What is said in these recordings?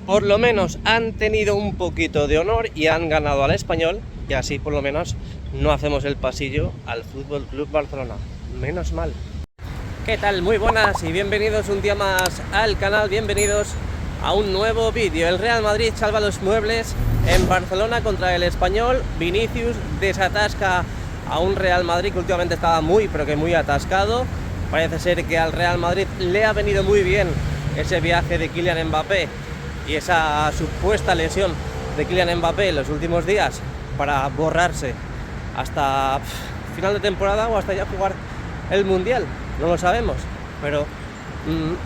por lo menos han tenido un poquito de honor y han ganado al Español, y así por lo menos no hacemos el pasillo al Fútbol Club Barcelona. Menos mal. ¿Qué tal? Muy buenas y bienvenidos un día más al canal, bienvenidos a un nuevo vídeo. El Real Madrid salva los muebles en Barcelona contra el Español. Vinicius desatasca a un Real Madrid que últimamente estaba muy atascado. Parece ser que al Real Madrid le ha venido muy bien ese viaje de Kylian Mbappé y esa supuesta lesión de Kylian Mbappé en los últimos días para borrarse hasta final de temporada o hasta ya jugar el Mundial. No lo sabemos, pero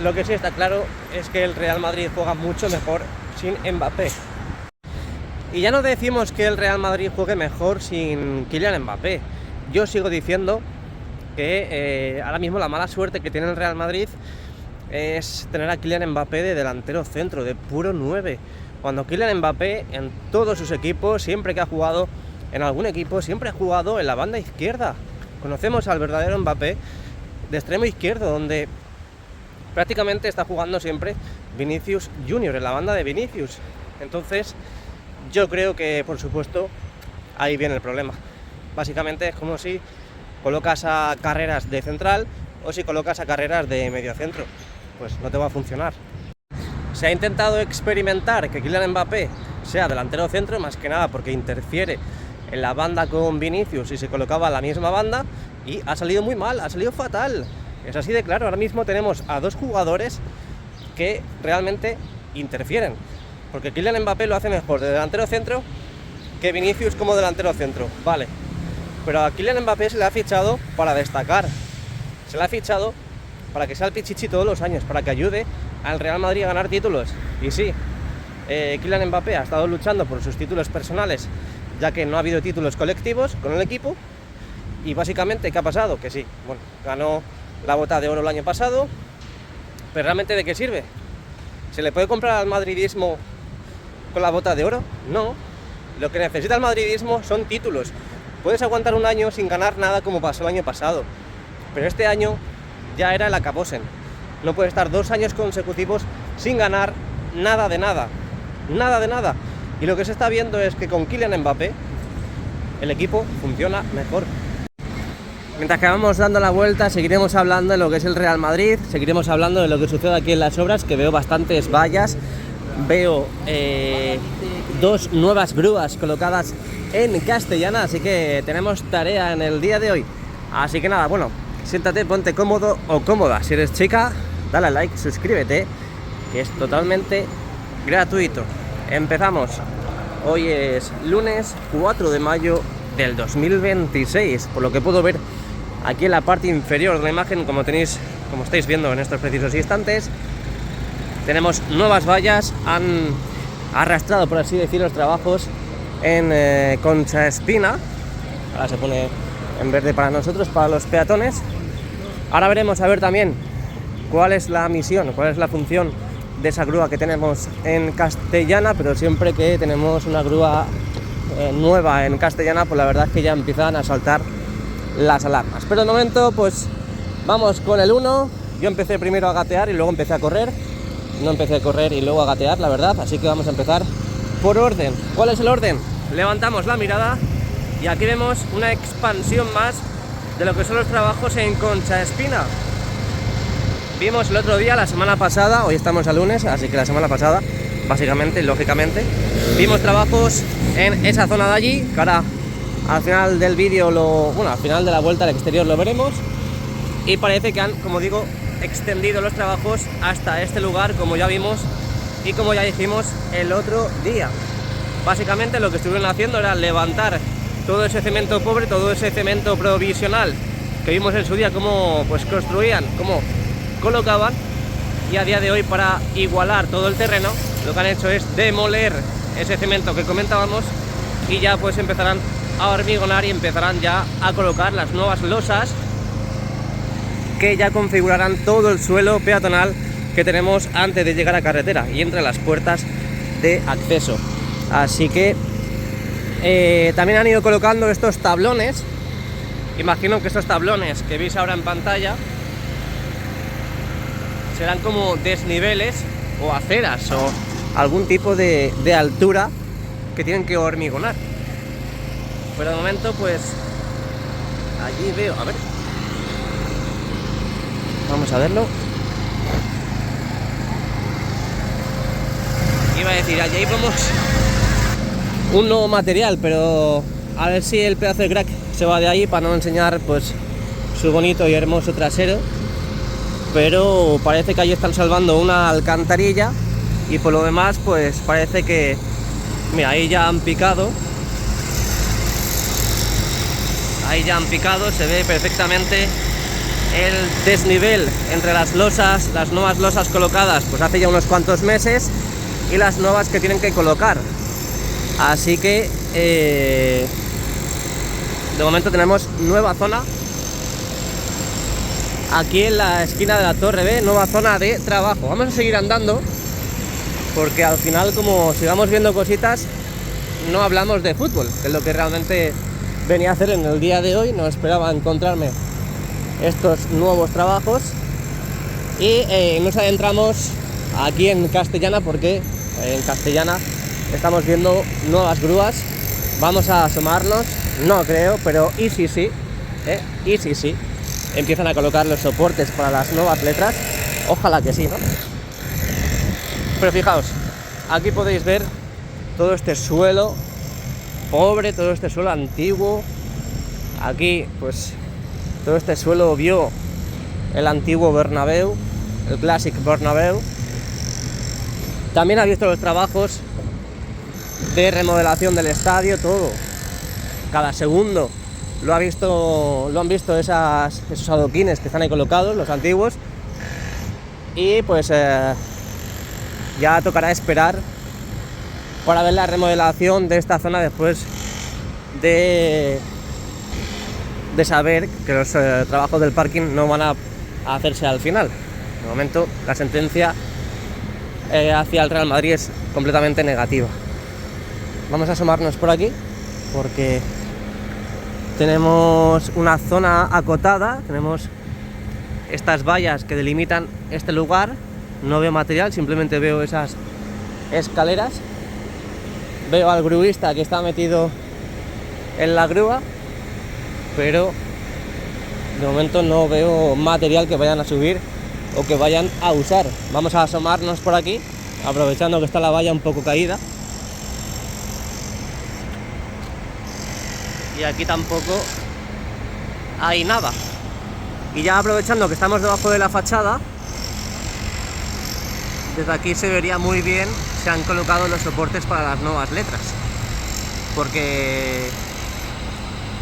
lo que sí está claro es que el Real Madrid juega mucho mejor sin Mbappé. Y ya no decimos que el Real Madrid juegue mejor sin Kylian Mbappé. Yo sigo diciendo que ahora mismo la mala suerte que tiene el Real Madrid es tener a Kylian Mbappé de delantero centro, de puro 9. Cuando Kylian Mbappé en todos sus equipos, siempre que ha jugado en algún equipo, siempre ha jugado en la banda izquierda. Conocemos al verdadero Mbappé de extremo izquierdo, donde prácticamente está jugando siempre Vinicius Junior, en la banda de Vinicius. Entonces yo creo que, por supuesto, ahí viene el problema. Básicamente es como si colocas a Carreras de central o si colocas a Carreras de mediocentro, pues no te va a funcionar. Se ha intentado experimentar que Kylian Mbappé sea delantero centro, más que nada porque interfiere en la banda con Vinicius y se colocaba en la misma banda, y ha salido muy mal, ha salido fatal. Es así de claro. Ahora mismo tenemos a dos jugadores que realmente interfieren, porque Kylian Mbappé lo hace mejor de delantero centro que Vinicius como delantero centro, vale, pero a Kylian Mbappé se le ha fichado para destacar, se le ha fichado para que sea el pichichi todos los años, para que ayude al Real Madrid a ganar títulos. Y sí, Kylian Mbappé ha estado luchando por sus títulos personales, ya que no ha habido títulos colectivos con el equipo. Y básicamente, ¿qué ha pasado? Que sí, bueno, ganó la Bota de Oro el año pasado, pero ¿realmente de qué sirve? ¿Se le puede comprar al madridismo con la Bota de Oro? No. Lo que necesita el madridismo son títulos. Puedes aguantar un año sin ganar nada como pasó el año pasado, pero este año ya era el acabose. No puede estar 2 años consecutivos sin ganar nada de nada. Nada de nada. Y lo que se está viendo es que con Kylian Mbappé el equipo funciona mejor. Mientras que vamos dando la vuelta, seguiremos hablando de lo que es el Real Madrid, seguiremos hablando de lo que sucede aquí en las obras, que veo bastantes vallas, veo 2 nuevas grúas colocadas en Castellana, así que tenemos tarea en el día de hoy. Así que nada, bueno, siéntate, ponte cómodo o cómoda. Si eres chica, dale a like, suscríbete, que es totalmente gratuito. Empezamos. Hoy es lunes 4 de mayo del 2026, por lo que puedo ver aquí en la parte inferior de la imagen, como estáis viendo en estos precisos instantes, tenemos nuevas vallas. Han arrastrado, por así decir, los trabajos en Concha Espina. Ahora se pone en verde para nosotros, para los peatones. Ahora veremos a ver también cuál es la misión, cuál es la función de esa grúa que tenemos en Castellana, pero siempre que tenemos una grúa nueva en Castellana, pues la verdad es que ya empiezan a saltar las alarmas. Pero de momento, pues vamos con el 1. Yo empecé primero a gatear y luego empecé a correr. No empecé a correr y luego a gatear, la verdad, así que vamos a empezar por orden. ¿Cuál es el orden? Levantamos la mirada y aquí vemos una expansión más de lo que son los trabajos en Concha Espina. Vimos el otro día, la semana pasada, hoy estamos a lunes, así que la semana pasada, básicamente, lógicamente, vimos trabajos en esa zona de allí, que ahora al final del vídeo, al final de la vuelta al exterior lo veremos. Y parece que han, como digo, extendido los trabajos hasta este lugar, como ya vimos y como ya dijimos el otro día. Básicamente lo que estuvieron haciendo era levantar todo ese cemento pobre, todo ese cemento provisional que vimos en su día, cómo pues construían, cómo colocaban, y a día de hoy, para igualar todo el terreno, lo que han hecho es demoler ese cemento que comentábamos y ya pues empezarán a hormigonar y empezarán ya a colocar las nuevas losas que ya configurarán todo el suelo peatonal que tenemos antes de llegar a carretera y entre las puertas de acceso. Así que también han ido colocando estos tablones. Imagino que estos tablones que veis ahora en pantalla serán como desniveles o aceras o algún tipo de altura que tienen que hormigonar. Pero de momento pues allí veo, a ver, vamos a verlo. Iba a decir, allí vemos un nuevo material, pero a ver si el pedazo de crack se va de ahí para no enseñar pues su bonito y hermoso trasero. Pero parece que allí están salvando una alcantarilla y por lo demás pues parece que, mira, ahí ya han picado. Ahí ya han picado, se ve perfectamente el desnivel entre las losas, las nuevas losas colocadas pues hace ya unos cuantos meses y las nuevas que tienen que colocar. Así que de momento tenemos nueva zona aquí en la esquina de la Torre B, nueva zona de trabajo. Vamos a seguir andando porque al final, como sigamos viendo cositas, no hablamos de fútbol, que es lo que realmente venía a hacer en el día de hoy. No esperaba encontrarme estos nuevos trabajos y nos adentramos aquí en Castellana porque en Castellana estamos viendo nuevas grúas. Vamos a asomarnos, no creo, pero y si sí, empiezan a colocar los soportes para las nuevas letras. Ojalá que sí, ¿no? Pero fijaos, aquí podéis ver todo este suelo pobre, todo este suelo antiguo. Aquí pues todo este suelo vio el antiguo Bernabéu, el Classic Bernabéu. También ha visto los trabajos de remodelación del estadio, todo, cada segundo lo han visto esos adoquines que están ahí colocados, los antiguos. Y pues ya tocará esperar para ver la remodelación de esta zona después de saber que los trabajos del parking no van a hacerse al final. De momento la sentencia hacia el Real Madrid es completamente negativa. Vamos a asomarnos por aquí porque tenemos una zona acotada, tenemos estas vallas que delimitan este lugar. No veo material, simplemente veo esas escaleras. Veo al gruista que está metido en la grúa, pero de momento no veo material que vayan a subir o que vayan a usar. Vamos a asomarnos por aquí, aprovechando que está la valla un poco caída. Y aquí tampoco hay nada. Y ya aprovechando que estamos debajo de la fachada, desde aquí se vería muy bien si han colocado los soportes para las nuevas letras, porque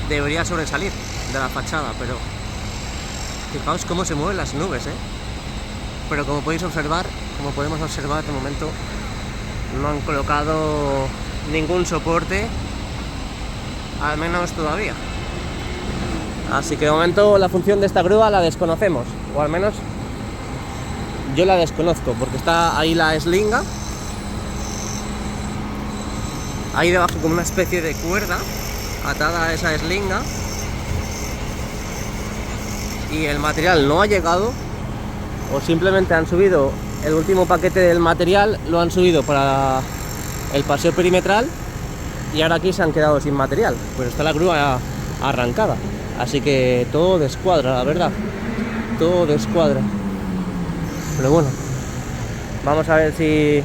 debería sobresalir de la fachada. Pero fijaos cómo se mueven las nubes, pero como podemos observar, de momento no han colocado ningún soporte, al menos todavía. Así que de momento la función de esta grúa la desconocemos, o al menos yo la desconozco, porque está ahí la eslinga, ahí debajo como una especie de cuerda atada a esa eslinga, y el material no ha llegado, o simplemente han subido el último paquete del material, lo han subido para el paseo perimetral y ahora aquí se han quedado sin material, pues está la grúa arrancada. Así que todo descuadra, la verdad, todo descuadra. Pero bueno, vamos a ver si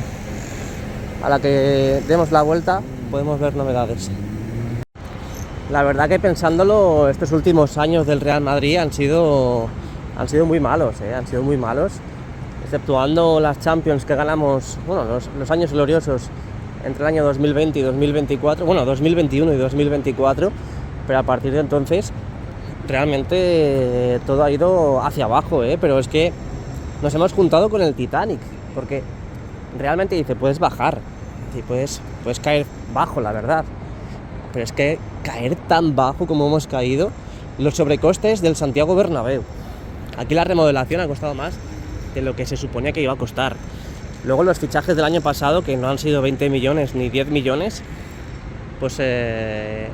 a la que demos la vuelta podemos ver novedades. La verdad que pensándolo, estos últimos años del Real Madrid han sido muy malos, han sido muy malos, exceptuando las Champions que ganamos, bueno, los años gloriosos entre el año 2020 y 2024, bueno, 2021 y 2024, pero a partir de entonces realmente todo ha ido hacia abajo, pero es que nos hemos juntado con el Titanic, porque realmente dice, puedes bajar, puedes caer bajo, la verdad, pero es que caer tan bajo como hemos caído, los sobrecostes del Santiago Bernabéu. Aquí la remodelación ha costado más de lo que se suponía que iba a costar. Luego los fichajes del año pasado, que no han sido 20 millones ni 10 millones, pues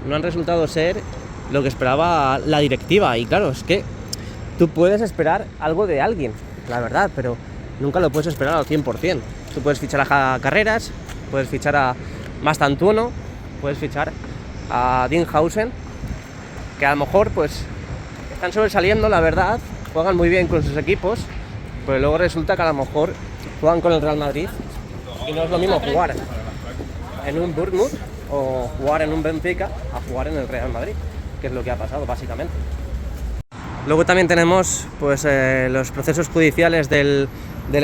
no han resultado ser lo que esperaba la directiva. Y claro, es que tú puedes esperar algo de alguien, la verdad, pero nunca lo puedes esperar al 100%. Tú puedes fichar a Carreras, puedes fichar a Mastantuono, puedes fichar a Dinghausen, que a lo mejor pues están sobresaliendo, la verdad, juegan muy bien con sus equipos, pero luego resulta que a lo mejor juegan con el Real Madrid y no es lo mismo jugar en un Bournemouth o jugar en un Benfica a jugar en el Real Madrid, que es lo que ha pasado básicamente. Luego también tenemos pues los procesos judiciales del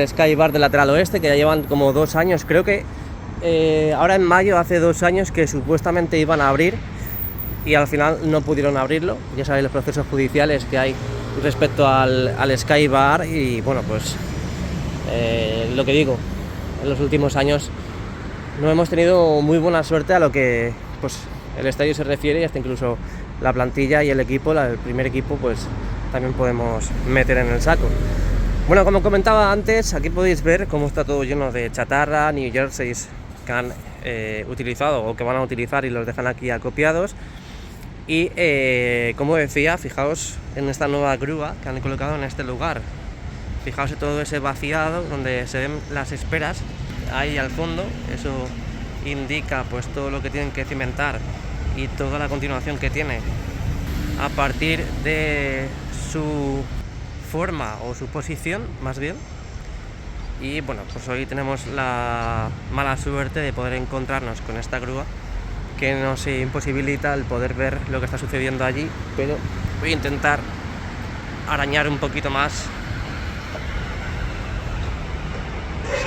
Sky Bar del lateral oeste, que ya llevan como 2 años, creo que ahora en mayo hace 2 años que supuestamente iban a abrir y al final no pudieron abrirlo. Ya sabéis los procesos judiciales que hay respecto al Sky Bar y bueno, pues lo que digo, en los últimos años no hemos tenido muy buena suerte a lo que pues el estadio se refiere, y hasta incluso la plantilla y el equipo, el primer equipo, pues también podemos meter en el saco. Bueno, como comentaba antes, aquí podéis ver cómo está todo lleno de chatarra, new jerseys que han utilizado o que van a utilizar y los dejan aquí acopiados. Y como decía, fijaos en esta nueva grúa que han colocado en este lugar. Fijaos en todo ese vaciado donde se ven las esperas ahí al fondo. Eso indica pues todo lo que tienen que cimentar y toda la continuación que tiene a partir de su forma o su posición, más bien. Y bueno, pues hoy tenemos la mala suerte de poder encontrarnos con esta grúa que nos imposibilita el poder ver lo que está sucediendo allí, pero voy a intentar arañar un poquito más.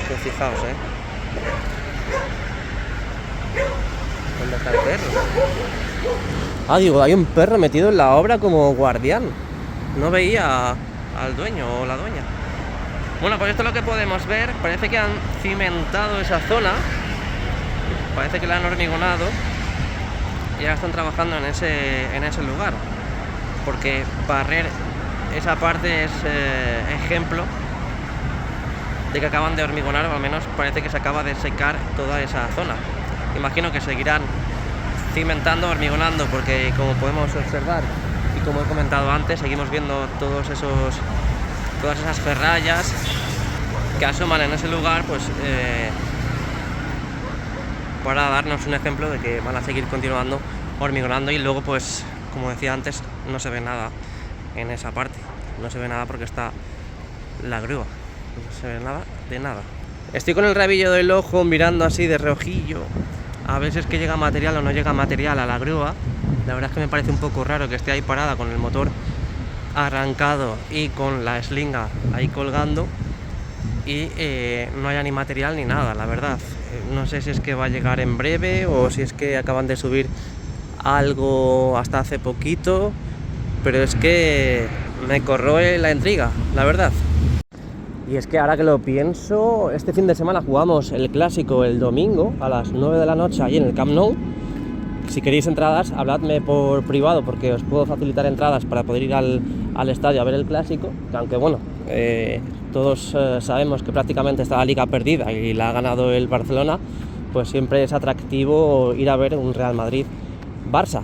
Pues fijaos, ¿dónde está el perro? Ah, digo, hay un perro metido en la obra como guardián. No veía al dueño o la dueña. Bueno, pues esto es lo que podemos ver. Parece que han cimentado esa zona. Parece que la han hormigonado. Y ahora están trabajando en ese lugar. Porque barrer esa parte es ejemplo de que acaban de hormigonar, o al menos parece que se acaba de secar toda esa zona. Imagino que seguirán cimentando, hormigonando, porque como podemos observar y como he comentado antes, seguimos viendo todas esas ferrallas que asoman en ese lugar, pues para darnos un ejemplo de que van a seguir continuando hormigonando. Y luego, pues como decía antes, no se ve nada en esa parte, no se ve nada porque está la grúa, no se ve nada de nada. Estoy con el rabillo del ojo mirando así de reojillo a ver si es que llega material o no llega material a la grúa. La verdad es que me parece un poco raro que esté ahí parada con el motor arrancado y con la eslinga ahí colgando y no haya ni material ni nada, la verdad. No sé si es que va a llegar en breve o si es que acaban de subir algo hasta hace poquito, pero es que me corroe la intriga, la verdad. Y es que ahora que lo pienso, este fin de semana jugamos el clásico el domingo a las 9 de la noche allí en el Camp Nou. Si queréis entradas, habladme por privado porque os puedo facilitar entradas para poder ir al estadio a ver el clásico, que aunque bueno, todos sabemos que prácticamente está la liga perdida y la ha ganado el Barcelona, pues siempre es atractivo ir a ver un Real Madrid-Barça.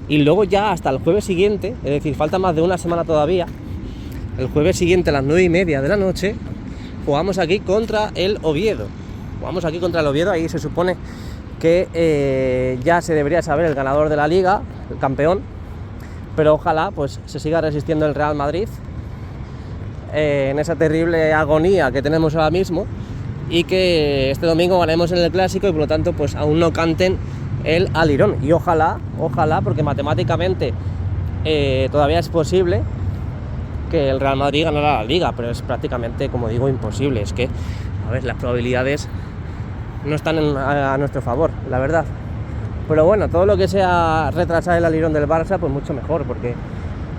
Y luego ya hasta el jueves siguiente, es decir, falta más de una semana todavía. El jueves siguiente a las 9:30 de la noche jugamos aquí contra el Oviedo. Ahí se supone que ya se debería saber el ganador de la liga, el campeón, pero ojalá pues se siga resistiendo el Real Madrid en esa terrible agonía que tenemos ahora mismo, y que este domingo ganemos en el clásico y por lo tanto pues aún no canten el alirón. Y ojalá, porque matemáticamente todavía es posible que el Real Madrid ganara la liga, pero es prácticamente, como digo, imposible. Es que, a ver, las probabilidades no están a nuestro favor, la verdad. Pero bueno, todo lo que sea retrasar el alirón del Barça, pues mucho mejor, porque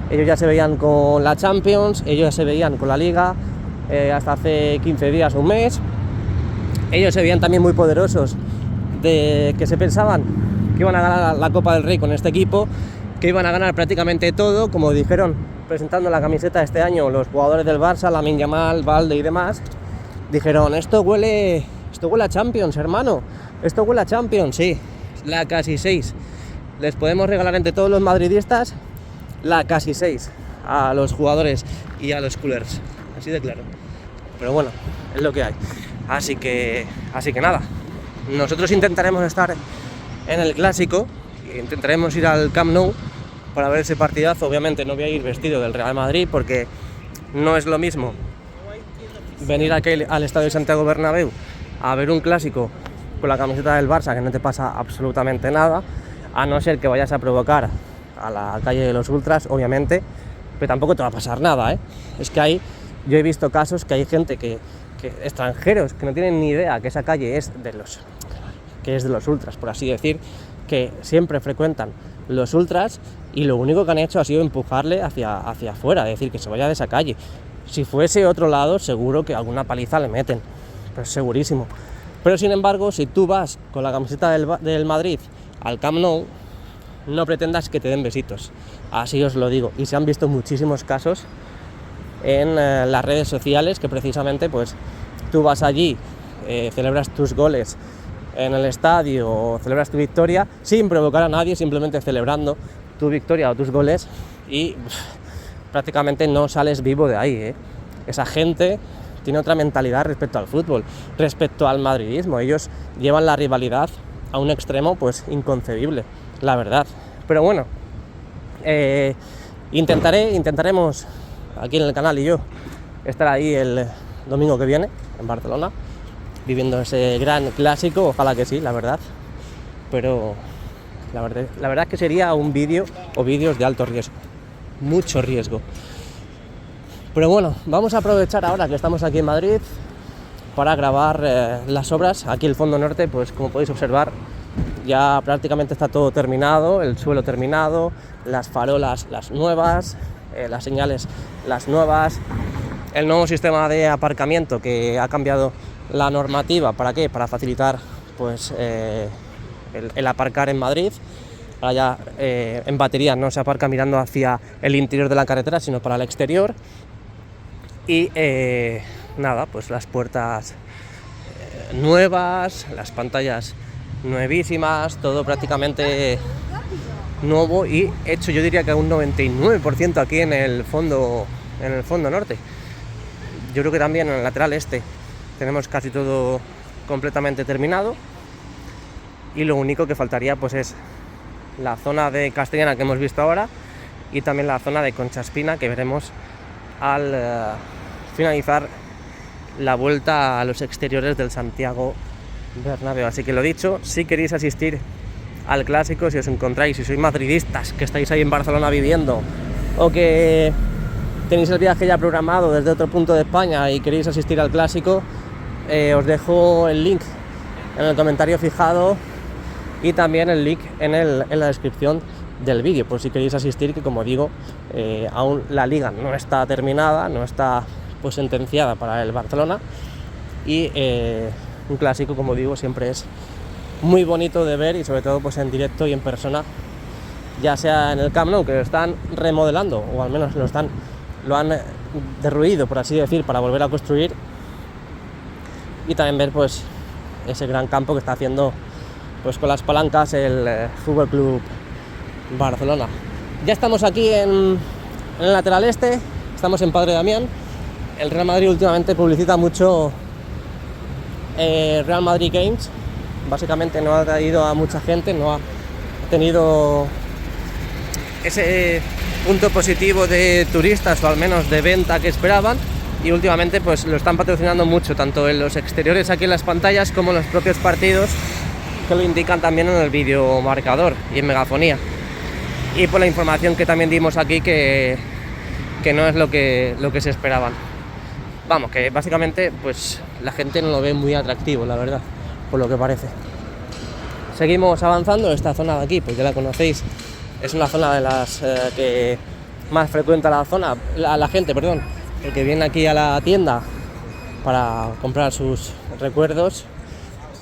ellos ya se veían con la Champions, ellos ya se veían con la Liga hasta hace 15 días o un mes. Ellos se veían también muy poderosos, de que se pensaban que iban a ganar la Copa del Rey con este equipo, que iban a ganar prácticamente todo, como dijeron presentando la camiseta este año los jugadores del Barça, Lamine Yamal, Balde y demás. Dijeron, esto huele a Champions, hermano, esto huele a Champions. Sí, la casi 6. Les podemos regalar entre todos los madridistas la casi 6 a los jugadores y a los culers, así de claro. Pero bueno, es lo que hay. Así que nada, nosotros intentaremos estar en el Clásico, intentaremos ir al Camp Nou para ver ese partidazo. Obviamente no voy a ir vestido del Real Madrid porque no es lo mismo venir al Estadio Santiago Bernabéu a ver un Clásico con la camiseta del Barça, que no te pasa absolutamente nada, a no ser que vayas a provocar a la calle de los ultras, obviamente, pero tampoco te va a pasar nada, ¿eh? Es que yo he visto casos que hay gente extranjeros que no tienen ni idea que esa calle es de los ultras, por así decir, que siempre frecuentan los ultras y lo único que han hecho ha sido empujarle hacia afuera, es decir, que se vaya de esa calle. Si fuese otro lado, seguro que alguna paliza le meten, pues segurísimo. Pero sin embargo, si tú vas con la camiseta del Madrid al Camp Nou, no pretendas que te den besitos, así os lo digo. Y se han visto muchísimos casos en las redes sociales que precisamente pues tú vas allí, celebras tus goles en el estadio o celebras tu victoria sin provocar a nadie, simplemente celebrando tu victoria o tus goles y prácticamente no sales vivo de ahí, ¿eh? Esa gente tiene otra mentalidad respecto al fútbol, respecto al madridismo. Ellos llevan la rivalidad a un extremo pues inconcebible, la verdad. Pero bueno, intentaremos aquí en el canal y yo estar ahí el domingo que viene en Barcelona viviendo ese gran clásico, ojalá que sí, la verdad. Pero la verdad es que sería un vídeo o vídeos de alto riesgo, mucho riesgo. Pero bueno, vamos a aprovechar ahora que estamos aquí en Madrid para grabar las obras. Aquí el fondo norte, pues como podéis observar, ya prácticamente está todo terminado, el suelo terminado, las farolas las nuevas, las señales las nuevas, el nuevo sistema de aparcamiento que ha cambiado la normativa. ¿Para qué? Para facilitar pues el aparcar en Madrid. Ahora ya en batería no se aparca mirando hacia el interior de la carretera, sino para el exterior. Y nada, pues las puertas nuevas, las pantallas nuevísimas, todo prácticamente nuevo y hecho, yo diría que a un 99% aquí en el fondo norte. Yo creo que también en el lateral este tenemos casi todo completamente terminado y lo único que faltaría pues es la zona de Castellana que hemos visto ahora y también la zona de Concha Espina que veremos al finalizar la vuelta a los exteriores del Santiago Bernabéu. Así que lo dicho, si queréis asistir al Clásico, si os encontráis, si sois madridistas que estáis ahí en Barcelona viviendo o que tenéis el viaje ya programado desde otro punto de España y queréis asistir al Clásico, os dejo el link en el comentario fijado y también el link en la descripción del vídeo, por si queréis asistir, que como digo, aún la liga no está terminada, no está pues sentenciada para el Barcelona y un Clásico, como digo, siempre es muy bonito de ver y sobre todo pues en directo y en persona, ya sea en el Camp Nou, que lo están remodelando o al menos lo han derruido, por así decir, para volver a construir, y también ver pues ese gran campo que está haciendo pues con las palancas el Fútbol Club Barcelona. Ya estamos aquí en el lateral este, estamos en Padre Damián. El Real Madrid últimamente publicita mucho Real Madrid Games. Básicamente no ha traído a mucha gente, no ha tenido ese punto positivo de turistas o al menos de venta que esperaban, y últimamente pues lo están patrocinando mucho, tanto en los exteriores aquí en las pantallas como en los propios partidos, que lo indican también en el vídeo marcador y en megafonía, y por la información que también dimos aquí que no es lo que se esperaban. Vamos, que básicamente pues la gente no lo ve muy atractivo, la verdad, por lo que parece. Seguimos avanzando. Esta zona de aquí, pues ya la conocéis, es una zona de las que más frecuenta la gente, porque viene aquí a la tienda para comprar sus recuerdos,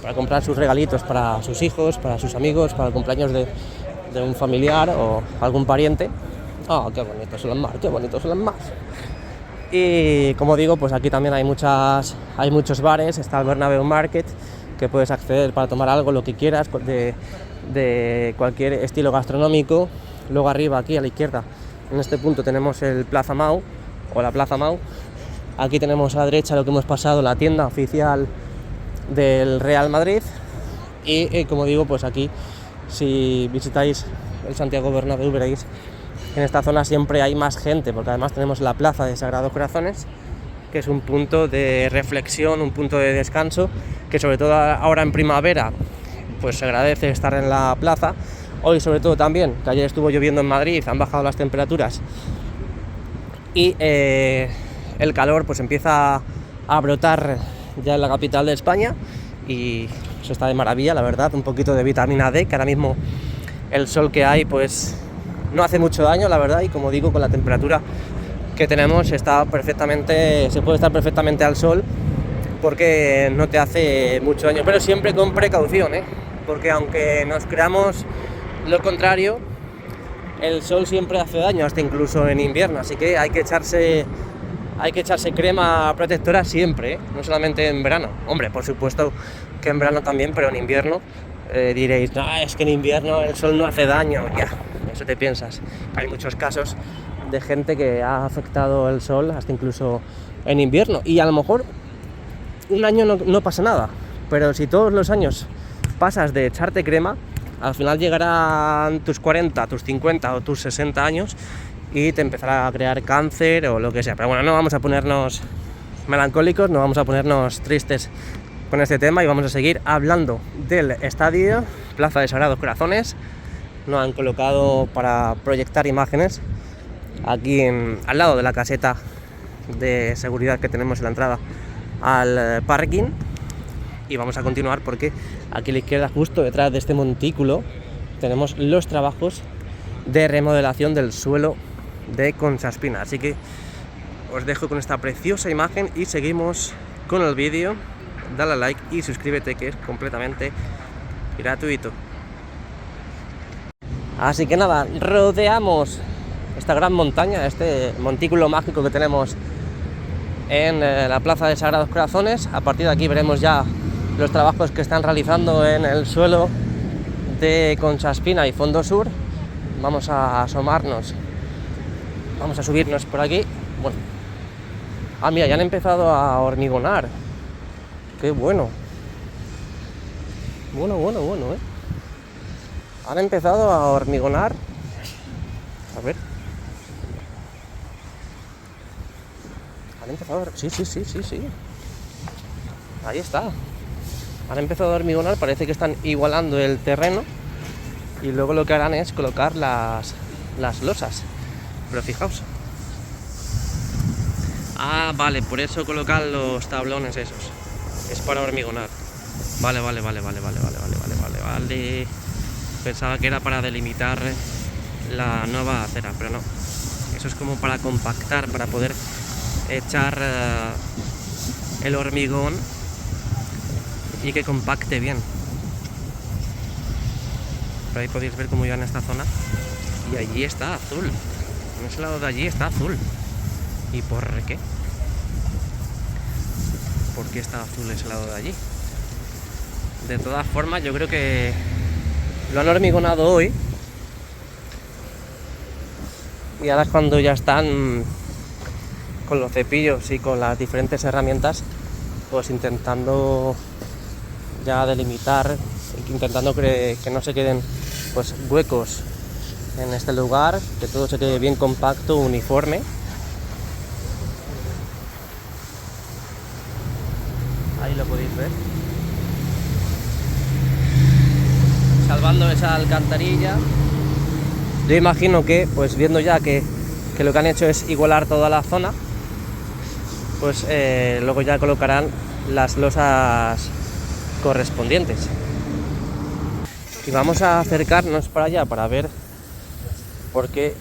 para comprar sus regalitos para sus hijos, para sus amigos, para el cumpleaños de un familiar o algún pariente. ¡Ah, qué bonitos son las más! Y como digo, pues aquí también hay muchos bares. Está el Bernabéu Market, que puedes acceder para tomar algo, lo que quieras, de cualquier estilo gastronómico. Luego arriba, aquí a la izquierda, en este punto tenemos el Plaza Mau, o la Plaza Mau. Aquí tenemos a la derecha lo que hemos pasado, la tienda oficial del Real Madrid. Y como digo, pues aquí, si visitáis el Santiago Bernabéu, veréis que en esta zona siempre hay más gente, porque además tenemos la Plaza de Sagrados Corazones, que es un punto de reflexión, un punto de descanso, que sobre todo ahora en primavera pues se agradece estar en la plaza. Hoy sobre todo también, que ayer estuvo lloviendo en Madrid, han bajado las temperaturas y el calor pues empieza a brotar ya en la capital de España, y eso está de maravilla, la verdad. Un poquito de vitamina D, que ahora mismo el sol que hay pues no hace mucho daño, la verdad, y como digo, con la temperatura que tenemos se puede estar perfectamente al sol, porque no te hace mucho daño, pero siempre con precaución, porque aunque nos creamos lo contrario, el sol siempre hace daño, hasta incluso en invierno, así que hay que echarse crema protectora siempre, no solamente en verano. Hombre, por supuesto que en verano también, pero en invierno diréis, no, es que en invierno el sol no hace daño. Ya, eso te piensas. Hay muchos casos de gente que ha afectado el sol hasta incluso en invierno, y a lo mejor un año no pasa nada, pero si todos los años pasas de echarte crema, al final llegarán tus 40, tus 50 o tus 60 años y te empezará a crear cáncer o lo que sea. Pero bueno, no vamos a ponernos melancólicos, no vamos a ponernos tristes con este tema, y vamos a seguir hablando del estadio Plaza de Sagrados Corazones. Nos han colocado para proyectar imágenes aquí al lado de la caseta de seguridad que tenemos en la entrada al parking, y vamos a continuar porque aquí a la izquierda, justo detrás de este montículo, tenemos los trabajos de remodelación del suelo de Concha Espina. Así que os dejo con esta preciosa imagen y seguimos con el vídeo. Dale a like y suscríbete, que es completamente gratuito. Así que nada, rodeamos esta gran montaña, este montículo mágico que tenemos en la Plaza de Sagrados Corazones. A partir de aquí veremos ya los trabajos que están realizando en el suelo de Concha Espina y Fondo Sur. Vamos a asomarnos, vamos a subirnos por aquí. Bueno, mira, ya han empezado a hormigonar. Qué bueno. Bueno, Han empezado a hormigonar. A ver. Han empezado a... Sí. Ahí está. Han empezado a hormigonar, parece que están igualando el terreno, y luego lo que harán es colocar las losas. Pero fijaos. Vale, por eso colocan los tablones esos. Es para hormigonar. Vale. Pensaba que era para delimitar la nueva acera, pero no. Eso es como para compactar, para poder echar el hormigón y que compacte bien. Pero ahí podéis ver cómo ya en esta zona, y allí está azul. En ese lado de allí está azul. ¿Y por qué? ¿Por qué está azul ese lado de allí? De todas formas, yo creo que lo han hormigonado hoy, y ahora es cuando ya están con los cepillos y con las diferentes herramientas, pues intentando ya delimitar, intentando que no se queden pues huecos en este lugar, que todo se quede bien compacto, uniforme. Ahí lo podéis ver, salvando esa alcantarilla. Yo imagino que, pues viendo ya que lo que han hecho es igualar toda la zona, pues luego ya colocarán las losas correspondientes. Y vamos a acercarnos para allá para ver por qué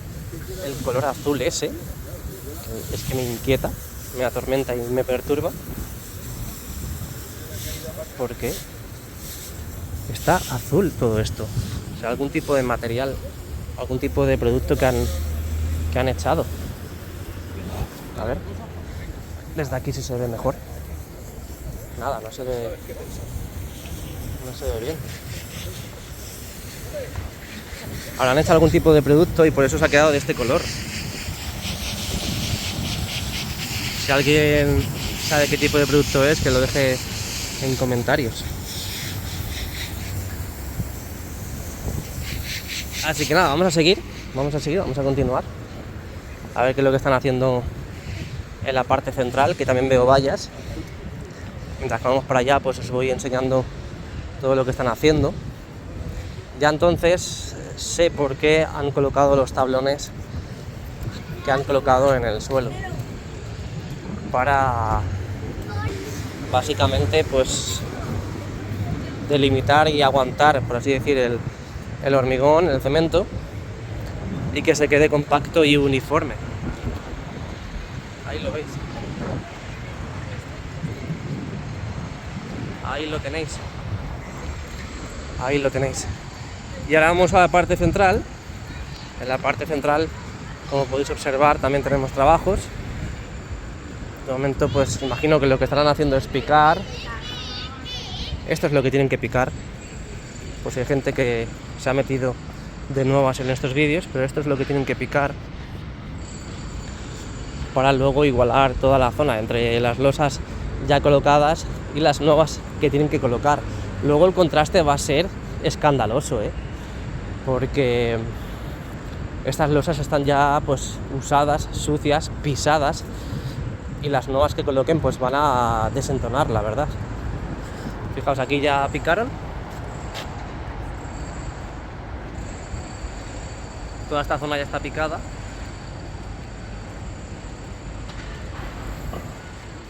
el color azul ese, que es que me inquieta, me atormenta y me perturba. ¿Por qué está azul todo esto? O sea, algún tipo de material, algún tipo de producto que han echado. A ver, desde aquí sí se ve mejor. Nada, no se ve bien. Ahora han hecho algún tipo de producto y por eso se ha quedado de este color. Si alguien sabe qué tipo de producto es, que lo deje en comentarios. Así que nada, vamos a continuar. A ver qué es lo que están haciendo en la parte central, que también veo vallas. Mientras que vamos para allá, pues os voy enseñando todo lo que están haciendo. Ya entonces sé por qué han colocado los tablones que han colocado en el suelo. Para básicamente pues delimitar y aguantar, por así decir, el hormigón, el cemento, y que se quede compacto y uniforme. Ahí lo veis. Ahí lo tenéis. Ahí lo tenéis. Y ahora vamos a la parte central. En la parte central, como podéis observar, también tenemos trabajos. De momento, pues imagino que lo que estarán haciendo es picar. Esto es lo que tienen que picar. Pues hay gente que se ha metido de nuevas en estos vídeos, pero esto es lo que tienen que picar para luego igualar toda la zona entre las losas ya colocadas y las nuevas que tienen que colocar. Luego el contraste va a ser escandaloso, porque estas losas están ya pues usadas, sucias, pisadas, y las nuevas que coloquen pues van a desentonar, la verdad. Fijaos, aquí ya picaron. Toda esta zona ya está picada.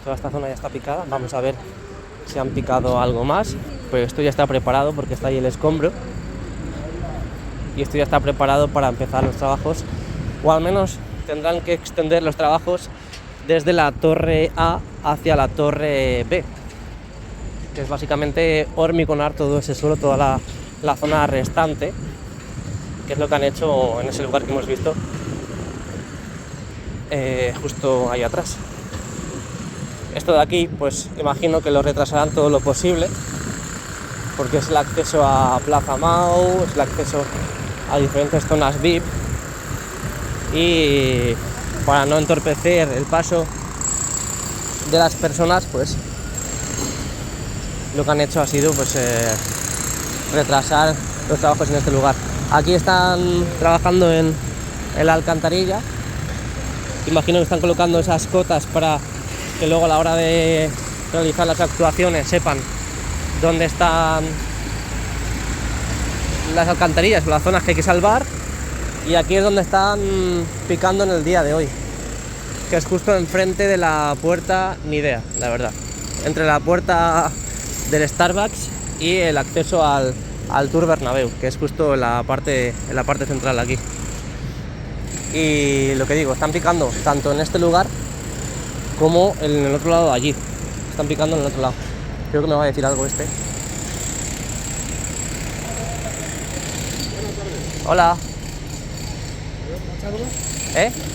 Toda esta zona ya está picada. Vamos a ver si han picado algo más. Pues esto ya está preparado porque está ahí el escombro. Y esto ya está preparado para empezar los trabajos. O al menos tendrán que extender los trabajos desde la torre A hacia la torre B, que es básicamente hormigonar todo ese suelo, toda la zona restante, que es lo que han hecho en ese lugar que hemos visto justo ahí atrás. Esto de aquí, pues imagino que lo retrasarán todo lo posible, porque es el acceso a Plaza Mau, es el acceso a diferentes zonas VIP, y para no entorpecer el paso de las personas, pues lo que han hecho ha sido pues retrasar los trabajos en este lugar. Aquí están trabajando en la alcantarilla. Imagino que están colocando esas cotas para que luego a la hora de realizar las actuaciones sepan dónde están las alcantarillas o las zonas que hay que salvar. Y aquí es donde están picando en el día de hoy, que es justo enfrente de la puerta Nidea, la verdad, entre la puerta del Starbucks y el acceso al Tour Bernabéu, que es justo en la parte central aquí. Y lo que digo, están picando tanto en este lugar como en el otro lado de allí. Están picando en el otro lado. Creo que me va a decir algo este. Hola. ¿Pasa algo?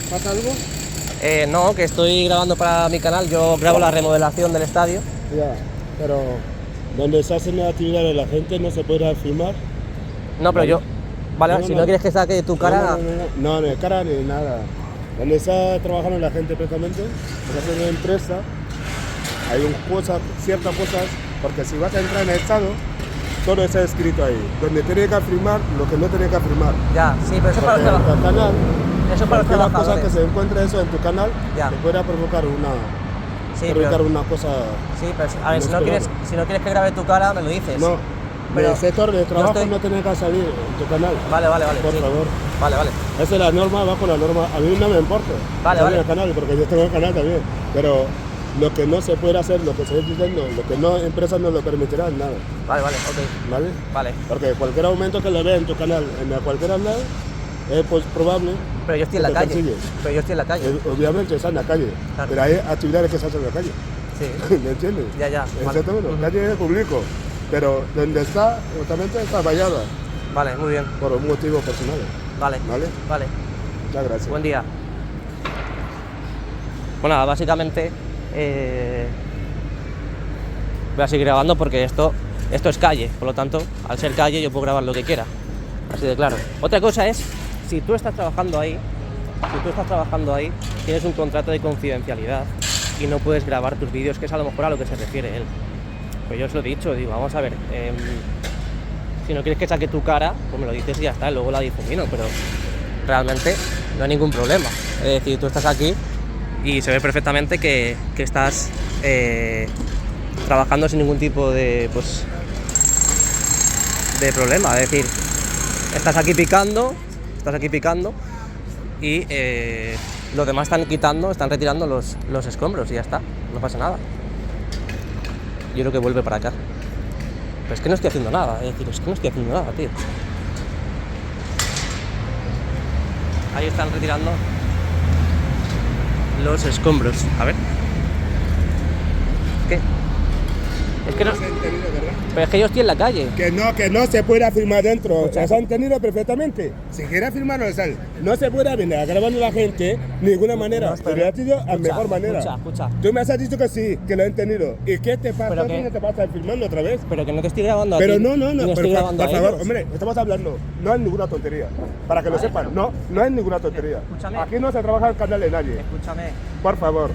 ¿Pasa algo? No, que estoy grabando para mi canal. Yo grabo la remodelación del estadio. Ya, pero donde se hacen las actividades la gente no se puede filmar. No, pero ¿vale? yo... Vale, No, si no. no quieres que saque tu cara... No, ni cara ni nada. Donde está trabajando la gente precisamente, porque es una empresa, hay ciertas cosas, porque si vas a entrar en el estado, todo está escrito ahí. Donde tiene que firmar, lo que no tiene que firmar. Ya, sí, pero eso es para los Porque en tu canal, Eso para los cualquier cosa trabajadores. que se encuentre eso en tu canal, Ya. te puede provocar Sí, pero, una cosa. sí, pero a ver, si no quieres que grabe tu cara, me lo dices. No, pero el sector de trabajo estoy- no tiene que salir en tu canal. Vale, Por sí. favor. Vale. Esa es la norma, va con la norma. A mí no me importa. Vale, salir vale. el canal, porque yo tengo el canal también. Pero lo que no se puede hacer, lo que se está diciendo, lo que no empresas no lo permitirán, nada. Vale, ok. ¿Vale? Vale. Porque cualquier aumento que le vea en tu canal, en cualquier lado, es pues, probable. Pero yo estoy en la que te calle. persigues. Pero yo estoy en la calle. Obviamente está en la calle, Claro. pero hay actividades que se hacen en la calle. Sí. ¿Me entiendes? Ya. Vale. Exactamente, la calle es público, pero donde está, justamente está vallada Vale, muy bien. por motivos personales. Vale. ¿Vale? Muchas gracias. Buen día. Bueno, básicamente voy a seguir grabando porque esto es calle, por lo tanto, al ser calle yo puedo grabar lo que quiera. Así de claro. Otra cosa es, si tú estás trabajando ahí, tienes un contrato de confidencialidad y no puedes grabar tus vídeos, que es a lo mejor a lo que se refiere él. Pues yo os lo he dicho, digo, vamos a ver, si no quieres que saque tu cara, pues me lo dices y ya está, luego la difumino, pero realmente no hay ningún problema. Es decir, tú estás aquí y se ve perfectamente que estás trabajando sin ningún tipo de, pues, de problema. Es decir, estás aquí picando y los demás están retirando los escombros y ya está, no pasa nada. Yo creo que vuelve para acá. Pero es que no estoy haciendo nada, tío. Ahí están retirando los escombros. A ver. ¿Qué? Es que no. Pero es que yo estoy en la calle. Que no se puede filmar dentro. O sea, se ha entendido perfectamente. Si quiere filmar, no se puede venir a grabar a la gente de ninguna manera. Pero lo has dicho a mejor manera. Escucha. Tú me has dicho que sí, que lo he entendido. ¿Y qué te pasa? ¿Por qué te vas a filmando otra vez? Pero que no te estoy grabando a ti. Pero no. Estoy grabando por favor, hombre, estamos hablando. No hay ninguna tontería. Para que lo sepan. No hay ninguna tontería. Escúchame. Aquí no se trabaja el canal de nadie. Escúchame, Por favor.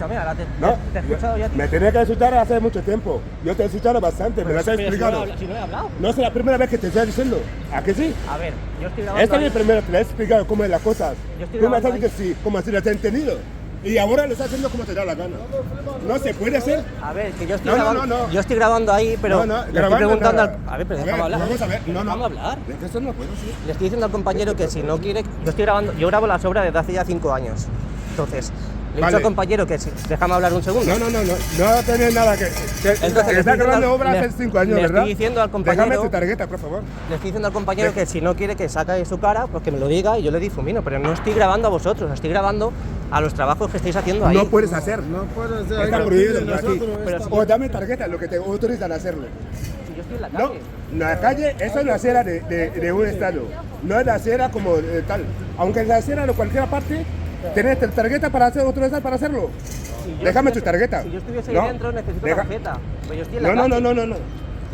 ahora te he escuchado ya. Me tenía que escuchar hace mucho tiempo. Yo te he escuchado bastante, me lo has explicado. Si no he hablado. No es la primera vez que te estoy diciendo. ¿A que sí? A ver, yo estoy grabando. Esta es mi primera vez, te la he explicado cómo es las cosas. Tú me has dicho que sí, como así las he entendido. Y ahora lo estás haciendo como te da la gana. No se puede hacer. A ver, que yo estoy grabando. No. Yo estoy grabando ahí, pero le estoy preguntando al. A ver, pero déjame hablar. Vamos a ver. Vamos a hablar. De eso no puedo, sí. Le estoy diciendo al compañero que si no quiere. Yo grabo las obras desde hace ya 5 años. Entonces, le he dicho al compañero que sí. Déjame hablar un segundo. No tenés nada que. Entonces, está grabando obras hace 5 años, ¿verdad? Le estoy diciendo al compañero. Déjame tu tarjeta, por favor. Le estoy diciendo al compañero que si no quiere que saque su cara, pues que me lo diga y yo le difumino. Pero no estoy grabando a vosotros, estoy grabando a los trabajos que estáis haciendo ahí. No puedes hacer. No puedes hacer. Está prohibido aquí. Pero O dame tarjeta, lo que te autorizan a hacerlo. Si yo estoy en la calle. No, la calle, eso es la acera de un estado. No es la acera como tal. Aunque en la acera de cualquier parte, ¿tienes tarjeta para hacer autorizar para hacerlo? Déjame tu tarjeta. Si yo estuviese ahí dentro, necesito tarjeta. Pero yo estoy en la calle. No.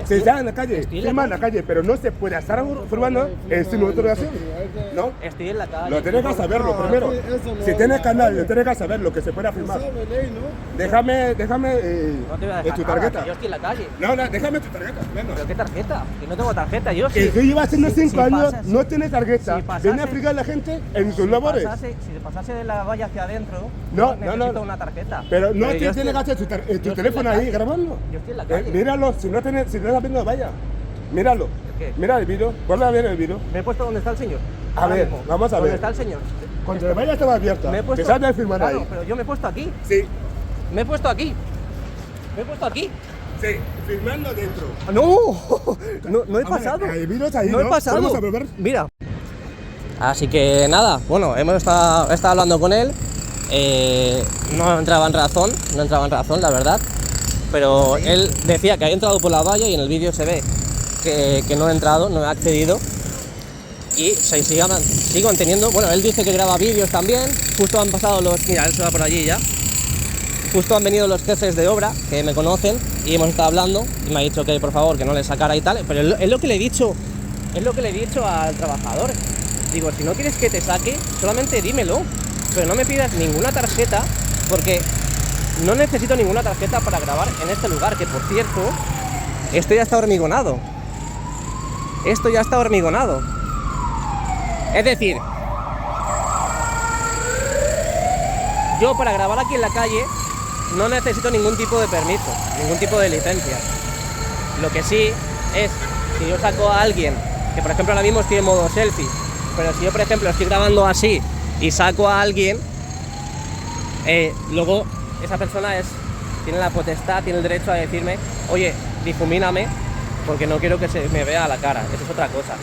Se está en la calle, firma en la calle, pero no se puede estar firmando sin autorización. ¿No? Estoy en la calle. Lo tienes que saberlo primero. Si tienes canal, lo tienes que saber lo que se puede firmar. Déjame No te voy a dejar tu nada, tarjeta. que yo estoy en la calle. No, déjame tu tarjeta. Venga. ¿Pero qué tarjeta? Que no tengo tarjeta. Yo Que tú llevas haciendo 5 años, no tienes tarjeta. si pasase- Viene a explicar a la gente en sus labores. Si pasase de la valla hacia adentro, No. necesito una tarjeta. Pero no yo tienes que hacer tu estoy teléfono en la ahí calle. grabando. Yo estoy en la calle. Míralo, si no estás viendo, vaya. Míralo. ¿Qué? Mira el vídeo. Vuelve a ver el vídeo. Me he puesto donde está el señor. A Ahora ver, mismo. vamos a ver. ¿Dónde está el señor? Cuando la valla estaba abierta, Me he puesto. te sale a firmar Claro, ahí. pero yo me he puesto aquí. Sí, Me he puesto aquí. sí, firmando dentro. No he pasado. El vídeo está ahí, No he pasado. Vamos a volver. Mira. Así que nada, bueno, hemos estado hablando con él. No entraba en razón, la verdad. Pero él decía que había entrado por la valla y en el vídeo se ve que no he entrado, no he accedido. Y sigo teniendo. Bueno, él dice que graba vídeos también. Justo han pasado mira, él se va por allí ya. Justo han venido los jefes de obra que me conocen y hemos estado hablando y me ha dicho que por favor que no le sacara y tal. Pero es lo que le he dicho al trabajador. Digo, si no quieres que te saque, solamente dímelo. Pero no me pidas ninguna tarjeta porque no necesito ninguna tarjeta para grabar en este lugar, que por cierto, esto ya está hormigonado. Es decir, yo para grabar aquí en la calle no necesito ningún tipo de permiso, ningún tipo de licencia. Lo que sí es, si yo saco a alguien, que por ejemplo ahora mismo estoy en modo selfie, pero si yo por ejemplo estoy grabando así y saco a alguien, luego esa persona tiene la potestad, tiene el derecho a decirme, oye, difumíname, porque no quiero que se me vea la cara. Eso es otra cosa.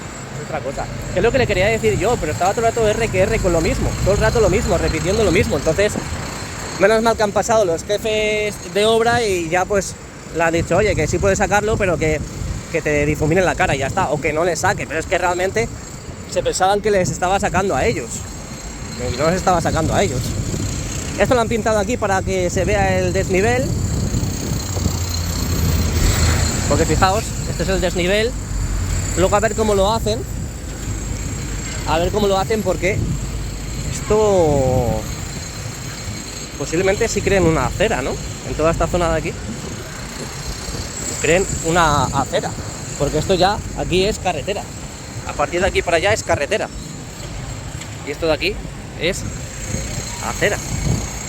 Es lo que le quería decir yo, pero estaba todo el rato R que R con lo mismo, todo el rato lo mismo, repitiendo lo mismo. Entonces, menos mal que han pasado los jefes de obra y ya pues le han dicho, oye, que sí puedes sacarlo, pero que te difuminen la cara y ya está, o que no le saque. Pero es que realmente se pensaban que les estaba sacando a ellos. Y no les estaba sacando a ellos. Esto lo han pintado aquí para que se vea el desnivel. Porque fijaos, este es el desnivel. Luego a ver cómo lo hacen. Porque esto posiblemente sí creen una acera, ¿no? En toda esta zona de aquí. Es creen una acera, porque esto ya aquí es carretera. A partir de aquí para allá es carretera. Y esto de aquí es acera.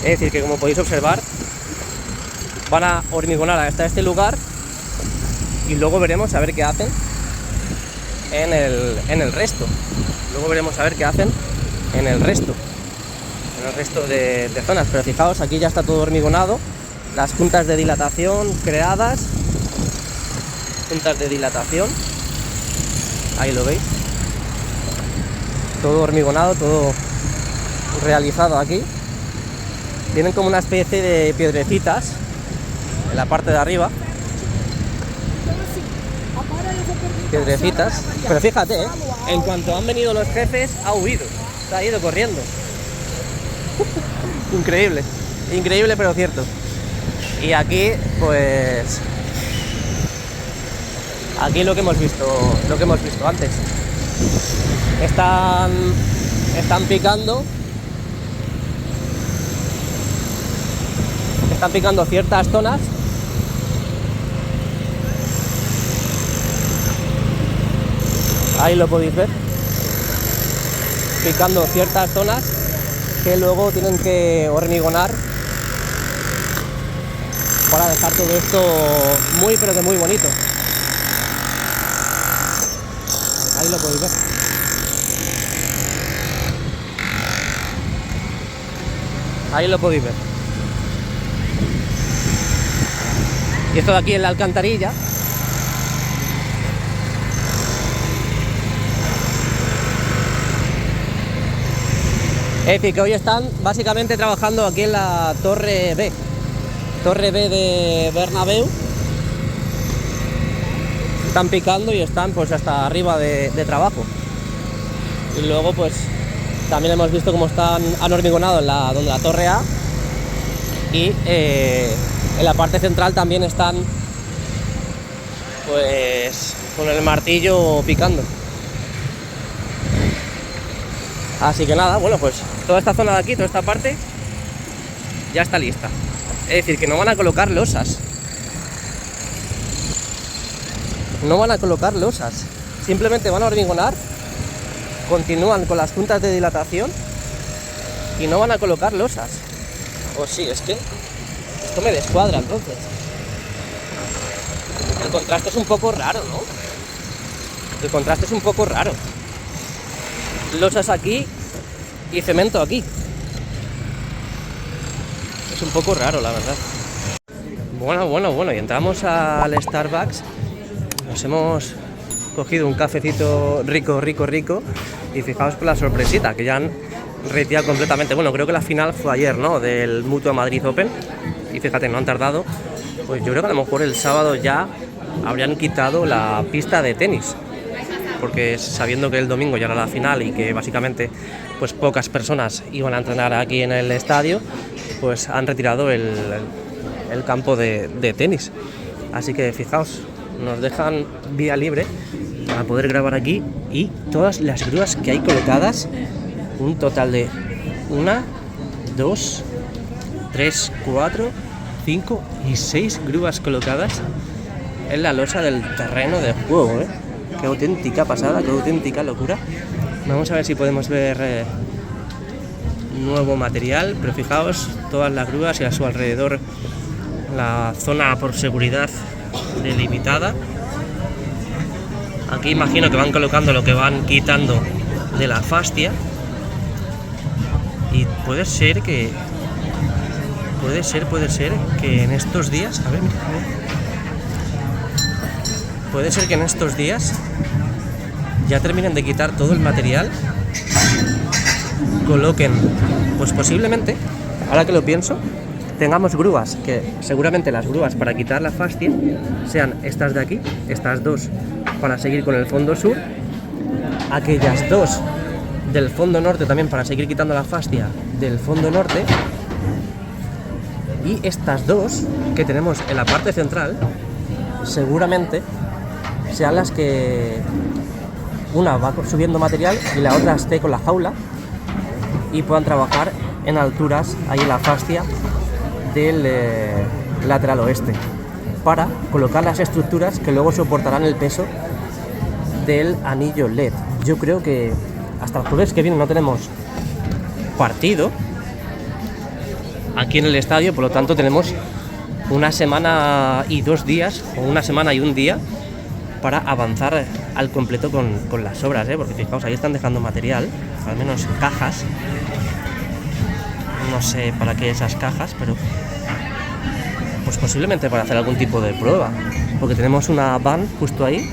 Es decir, que como podéis observar, van a hormigonar hasta este lugar y luego veremos a ver qué hacen en el resto. Luego veremos a ver qué hacen en el resto de zonas. Pero fijaos, aquí ya está todo hormigonado. Las juntas de dilatación creadas. Juntas de dilatación. Ahí lo veis. Todo hormigonado, todo realizado aquí. Tienen como una especie de piedrecitas en la parte de arriba. Piedrecitas. Pero fíjate, en cuanto han venido los jefes, ha huido. Se ha ido corriendo. Increíble. Increíble, pero cierto. Y aquí, pues... Aquí lo que hemos visto antes. Están picando. Están picando ciertas zonas. Ahí lo podéis ver. Picando ciertas zonas que luego tienen que hormigonar para dejar todo esto muy, pero que muy bonito. Ahí lo podéis ver. Ahí lo podéis ver. Y esto de aquí en la alcantarilla. Es decir, que hoy están básicamente trabajando aquí en la Torre B. Torre B de Bernabéu. Están picando y están pues hasta arriba de trabajo. Y luego pues también hemos visto cómo han hormigonado donde la Torre A. Y en la parte central también están pues con el martillo picando. Así que nada, bueno, pues toda esta zona de aquí, toda esta parte ya está lista. Es decir, que no van a colocar losas. No van a colocar losas. Simplemente van a hormigonar. Continúan con las juntas de dilatación y no van a colocar losas. O sí, es que esto me descuadra entonces. El contraste es un poco raro, ¿no? El contraste es un poco raro. Losas aquí y cemento aquí. Es un poco raro, la verdad. Bueno, y entramos al Starbucks. Nos hemos cogido un cafecito rico y fijaos por la sorpresita, que ya han retirado completamente. Bueno, creo que la final fue ayer, ¿no? Del Mutua Madrid Open. Y fíjate, no han tardado. Pues yo creo que a lo mejor el sábado ya habrían quitado la pista de tenis. Porque sabiendo que el domingo ya era la final y que básicamente pues pocas personas iban a entrenar aquí en el estadio, pues han retirado el campo de tenis. Así que fijaos, nos dejan vía libre para poder grabar aquí y todas las grúas que hay colocadas, un total de 1, 2, 3, 4, 5 y 6 grúas colocadas en la losa del terreno de juego, ¿eh? Qué auténtica pasada, qué auténtica locura. Vamos a ver si podemos ver nuevo material, pero fijaos, todas las grúas y a su alrededor la zona por seguridad delimitada. Aquí imagino que van colocando lo que van quitando de la fascia. Y puede ser que en estos días, a ver, puede ser que en estos días ya terminen de quitar todo el material, coloquen, pues posiblemente, ahora que lo pienso, tengamos grúas, que seguramente las grúas para quitar la fascia sean estas de aquí, estas dos para seguir con el fondo sur, aquellas dos del fondo norte también para seguir quitando la fascia del fondo norte, y estas dos que tenemos en la parte central seguramente sean las que una va subiendo material y la otra esté con la jaula y puedan trabajar en alturas ahí en la fascia del lateral oeste. para colocar las estructuras que luego soportarán el peso del anillo LED. Yo creo que hasta el jueves que viene no tenemos partido aquí en el estadio, por lo tanto tenemos una semana y 2 días, o una semana y un día, para avanzar al completo con las obras, porque fijaos, ahí están dejando material, al menos cajas. No sé para qué esas cajas, pero pues posiblemente para hacer algún tipo de prueba, porque tenemos una van justo ahí.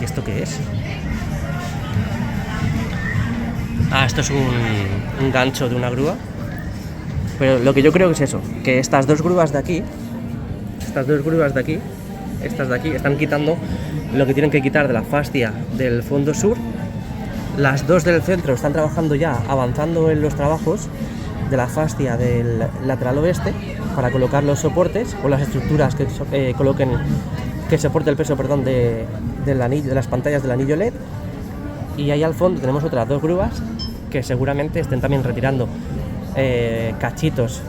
¿Y esto qué es? Esto es un gancho de una grúa. Pero lo que yo creo que es eso, que estas dos grúas de aquí, estas de aquí, están quitando lo que tienen que quitar de la fascia del fondo sur. Las dos del centro están trabajando ya, avanzando en los trabajos de la fascia del lateral oeste para colocar los soportes o las estructuras que coloquen, que soporte el peso, del anillo, de las pantallas del anillo LED. Y ahí al fondo tenemos otras 2 grúas que seguramente estén también retirando cachitos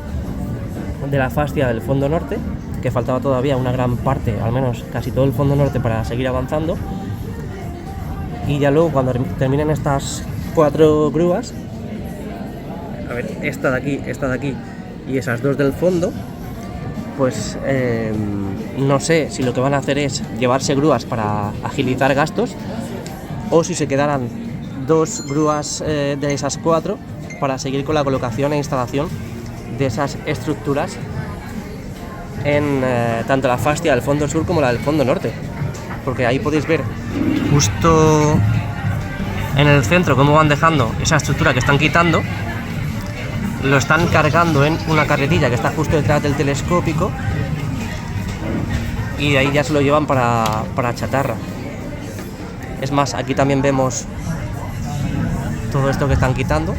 de la fascia del fondo norte, que faltaba todavía una gran parte, al menos casi todo el fondo norte, para seguir avanzando. Y ya luego, cuando terminen estas 4 grúas, a ver, esta de aquí y esas 2 del fondo, pues no sé si lo que van a hacer es llevarse grúas para agilizar gastos, o si se quedarán 2 grúas de esas 4 para seguir con la colocación e instalación de esas estructuras en tanto la fascia del fondo sur como la del fondo norte, porque ahí podéis ver justo en el centro cómo van dejando esa estructura que están quitando. Lo están cargando en una carretilla que está justo detrás del telescópico, y de ahí ya se lo llevan para chatarra. Es más, aquí también vemos todo esto que están quitando.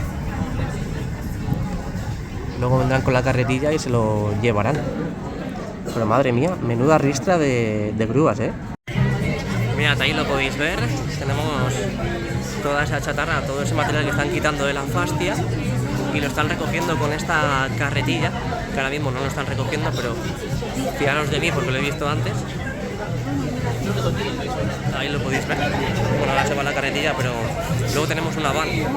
Luego vendrán con la carretilla y se lo llevarán. Pero madre mía, menuda ristra de grúas, Mirad, ahí lo podéis ver. Tenemos toda esa chatarra, todo ese material que están quitando de la fascia, y lo están recogiendo con esta carretilla, que ahora mismo no lo están recogiendo, pero fiaros de mí porque lo he visto antes. Ahí lo podéis ver. Bueno, ahora se va la carretilla, pero luego tenemos una van ahí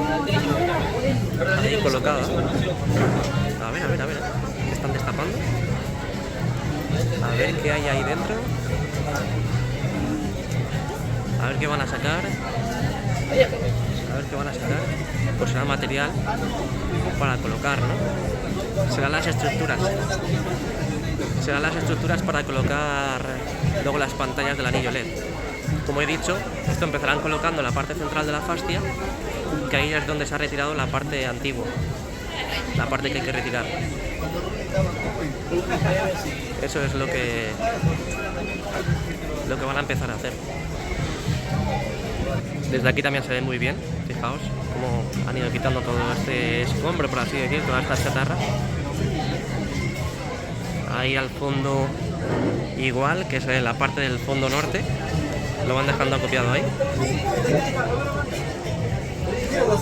colocada. A ver, ¿qué están destapando? A ver qué hay ahí dentro. A ver qué van a sacar. Pues será material para colocar, ¿no? Serán las estructuras para colocar luego las pantallas del anillo LED. Como he dicho, esto empezarán colocando la parte central de la fascia, que ahí es donde se ha retirado la parte antigua, la parte que hay que retirar. Eso es lo que van a empezar a hacer. Desde aquí también se ve muy bien, fijaos cómo han ido quitando todo este escombro, por así decir, toda esta chatarra. Ahí al fondo igual, que es la parte del fondo norte, lo van dejando acopiado ahí.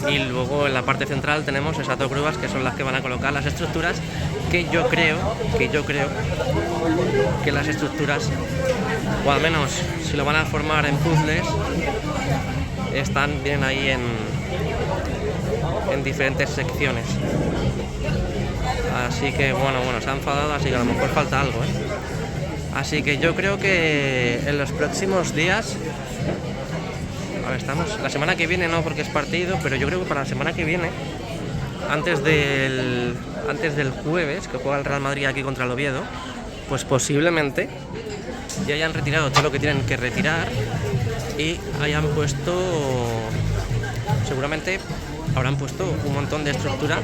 Y luego en la parte central tenemos esas 2 grúas que son las que van a colocar las estructuras, que yo creo que las estructuras, o al menos si lo van a formar en puzzles, están bien ahí en diferentes secciones. Así que bueno, se ha enfadado, así que a lo mejor falta algo, Así que yo creo que en los próximos días, a ver, estamos la semana que viene, no porque es partido, pero yo creo que para la semana que viene, antes del jueves, que juega el Real Madrid aquí contra el Oviedo, pues posiblemente ya hayan retirado todo lo que tienen que retirar y hayan puesto, seguramente habrán puesto un montón de estructura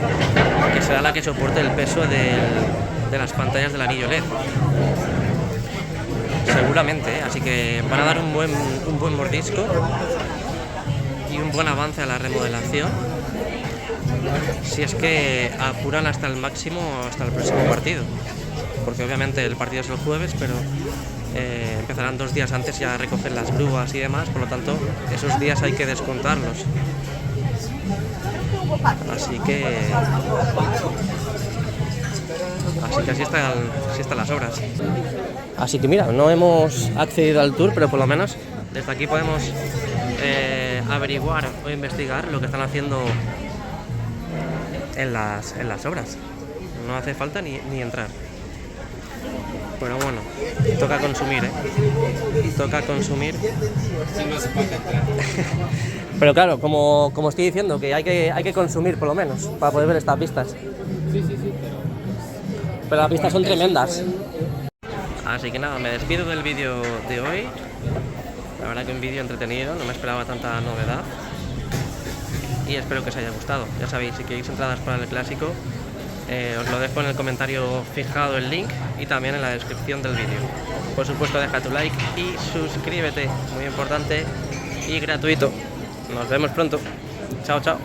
que será la que soporte el peso de las pantallas del anillo LED. Seguramente, así que van a dar un buen mordisco y un buen avance a la remodelación, si es que apuran hasta el máximo, hasta el próximo partido, porque obviamente el partido es el jueves, pero empezarán 2 días antes ya a recoger las grúas y demás, por lo tanto esos días hay que descontarlos. Así que así están las obras. Así que mira, no hemos accedido al tour, pero por lo menos desde aquí podemos averiguar o investigar lo que están haciendo en las obras. No hace falta ni entrar. Pero bueno, toca consumir, toca consumir. Pero claro, como estoy diciendo, que hay que consumir por lo menos para poder ver estas vistas. Pero las vistas son tremendas. Así que nada, me despido del vídeo de hoy. La verdad que un vídeo entretenido, no me esperaba tanta novedad. Y espero que os haya gustado. Ya sabéis, si queréis entradas para el clásico, os lo dejo en el comentario fijado el link y también en la descripción del vídeo. Por supuesto, deja tu like y suscríbete, muy importante y gratuito. Nos vemos pronto. Chao, chao.